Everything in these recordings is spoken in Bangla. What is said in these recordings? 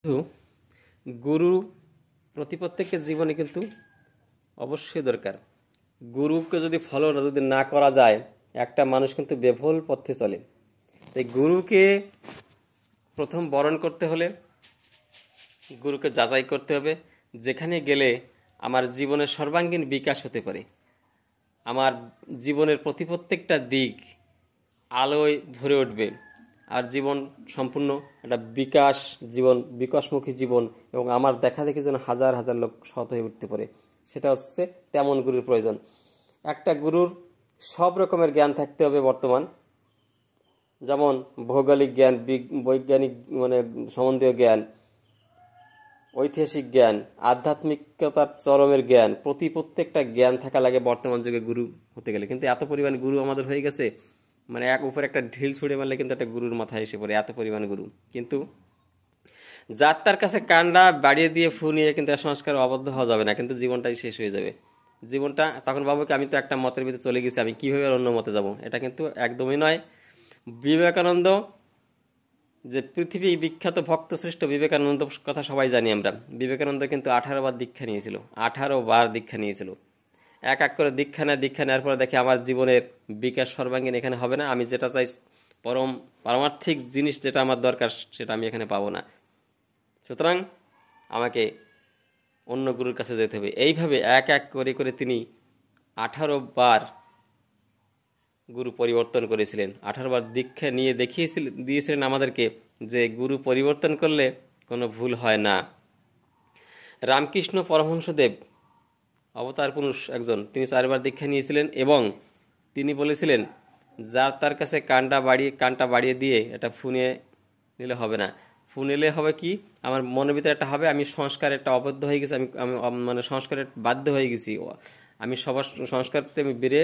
কিন্তু গুরু প্রত্যেকের জীবনে কিন্তু অবশ্যই দরকার। গুরুকে যদি ফলো যদি না করা যায়, একটা মানুষ কিন্তু বেফল পথে চলে। তাই গুরুকে প্রথম বরণ করতে হলে গুরুকে যাচাই করতে হবে, যেখানে গেলে আমার জীবনের সর্বাঙ্গীন বিকাশ হতে পারে, আমার জীবনের প্রত্যেকটা দিক আলোয় ভরে উঠবে, আর জীবন সম্পূর্ণ একটা বিকাশমুখী জীবন, এবং আমার দেখা দেখি যেন হাজার হাজার লোক সৎ হয়ে উঠতে পারে। সেটা হচ্ছে তেমন গুরুর প্রয়োজন। একটা গুরুর সব রকমের জ্ঞান থাকতে হবে বর্তমান, যেমন ভৌগোলিক জ্ঞান, বৈজ্ঞানিক সম্বন্ধীয় জ্ঞান, ঐতিহাসিক জ্ঞান, আধ্যাত্মিকতার চরমের জ্ঞান, প্রত্যেকটা জ্ঞান থাকা লাগে বর্তমান যুগে গুরু হতে গেলে। কিন্তু এত পরিমাণ গুরু আমাদের হয়ে গেছে, এক উপরে একটা ঢিল ছুঁড়ে মারলে কিন্তু একটা গুরুর মাথায় এসে পড়ে, এত পরিমাণ গুরু। কিন্তু যার তার কাছে কান্ডা বাড়িয়ে দিয়ে ফু নিয়ে কিন্তু সংস্কার আবদ্ধ হওয়া যাবে না, কিন্তু জীবনটাই শেষ হয়ে যাবে। জীবনটা তখন ভাবো কি, আমি তো একটা মতের ভিতরে চলে গেছি, আমি কিভাবে অন্য মতে যাব? এটা কিন্তু একদমই নয়। বিবেকানন্দ, যে পৃথিবী বিখ্যাত ভক্তশ্রেষ্ঠ বিবেকানন্দ কথা সবাই জানি আমরা, বিবেকানন্দ কিন্তু 18 বার দীক্ষা নিয়েছিল। 18 বার দীক্ষা নিয়েছিল। এক করে দীক্ষা নেওয়ার পরে দেখে আমার জীবনের বিকাশ সর্বাঙ্গীন এখানে হবে না, আমি যেটা চাই পারমার্থিক জিনিস যেটা আমার দরকার সেটা আমি এখানে পাবো না, সুতরাং আমাকে অন্য গুরুর কাছে যেতে হবে। এইভাবে এক করে তিনি 18 বার গুরু পরিবর্তন করেছিলেন। 18 বার দীক্ষা নিয়ে দিয়েছিলেন আমাদেরকে যে গুরু পরিবর্তন করলে কোনো ভুল হয় না। রামকৃষ্ণ পরমহংসদেব অবতার পুরুষ একজন, তিনি 4 বার দীক্ষা নিয়েছিলেন, এবং তিনি বলেছিলেন যার তার কাছে কানটা বাড়িয়ে দিয়ে এটা ফুনিয়ে নিলে হবে না। ফুনিলে হবে কি, আমার মনের ভিতরে একটা হবে আমি সংস্কার একটা অবদ্ধ হয়ে গেছি, আমি সংস্কারের বাধ্য হয়ে গেছি, আমি সবার সংস্কারতে আমি বেড়ে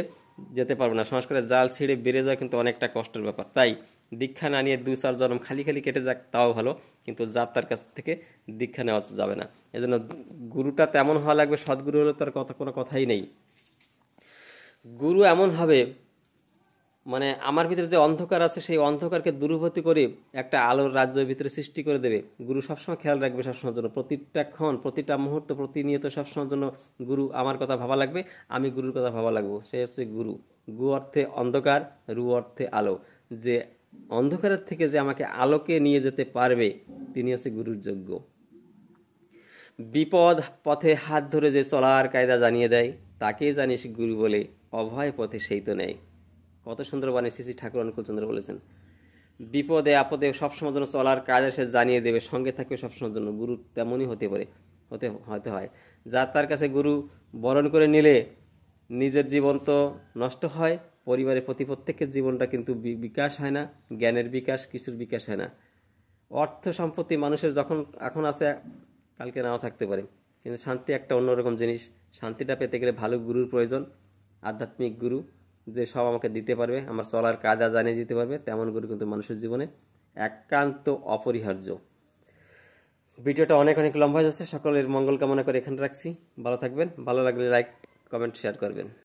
যেতে পারবো না। সংস্কারের জাল ছিঁড়ে বেড়ে যাওয়া কিন্তু অনেকটা কষ্টের ব্যাপার। তাই দীক্ষা না নিয়ে 2-4 জন্ম খালি কেটে যাক তাও ভালো, কিন্তু যার তার কাছ থেকে দীক্ষা নেওয়া যাবে না। এজন্য গুরুটা তেমন হওয়া লাগবে, সদ্গুরু হলে তার কোনো কথাই নেই। গুরু এমন হবে আমার ভিতরে যে অন্ধকার আছে সেই অন্ধকারকে দূরীভূত করে একটা আলোর রাজ্যের ভিতরে সৃষ্টি করে দেবে। গুরু সবসময় খেয়াল রাখবে, সবসময়ের জন্য, প্রতিটা ক্ষণ, প্রতিটা মুহূর্ত, প্রতিনিয়ত সবসময়ের জন্য গুরু আমার কথা ভাবা লাগবে, আমি গুরুর কথা ভাবা লাগবো। সে হচ্ছে গুরু। গু অর্থে অন্ধকার, রু অর্থে আলো। যে অন্ধকারের থেকে যে আমাকে আলোকে নিয়ে যেতে পারবে তিনি হচ্ছে গুরুর যোগ্য। বিপদ পথে হাত ধরে যে চলার কায়দা জানিয়ে দেয় তাকে জানিস গুরু বলে, অভয় পথে সেই তো নেয়। কত সুন্দর বাণী শ্রী ঠাকুর অনুকূলচন্দ্র বলেছেন। বিপদে আপদে সবসময় জন্য চলার কায়দা সে জানিয়ে দেবে, সঙ্গে থাকবে সবসময়ের জন্য। গুরু তেমনই হতে হয়। যার তার কাছে গুরু বরণ করে নিলে নিজের জীবন তো নষ্ট হয়, পরিবারের প্রত্যেকের জীবনটা কিন্তু বিকাশ হয় না, জ্ঞানের বিকাশ, কিছুর বিকাশ হয় না। অর্থ সম্পত্তি মানুষের যখন এখন আছে কালকে নাও থাকতে পারে, কিন্তু শান্তি একটা অন্যরকম জিনিস। শান্তিটা পেতে গেলে ভালো গুরুর প্রয়োজন, আধ্যাত্মিক গুরু, যে সব আমাকে দিতে পারবে, আমার চলার কায়দা জানিয়ে দিতে পারবে, তেমন গুরু কিন্তু মানুষের জীবনে একান্ত অপরিহার্য। ভিডিওটা অনেক লম্বা হয়ে যাচ্ছে, সকলের মঙ্গল কামনা করে এখানে রাখছি। ভালো থাকবেন, ভালো লাগলে লাইক কমেন্ট শেয়ার করবেন।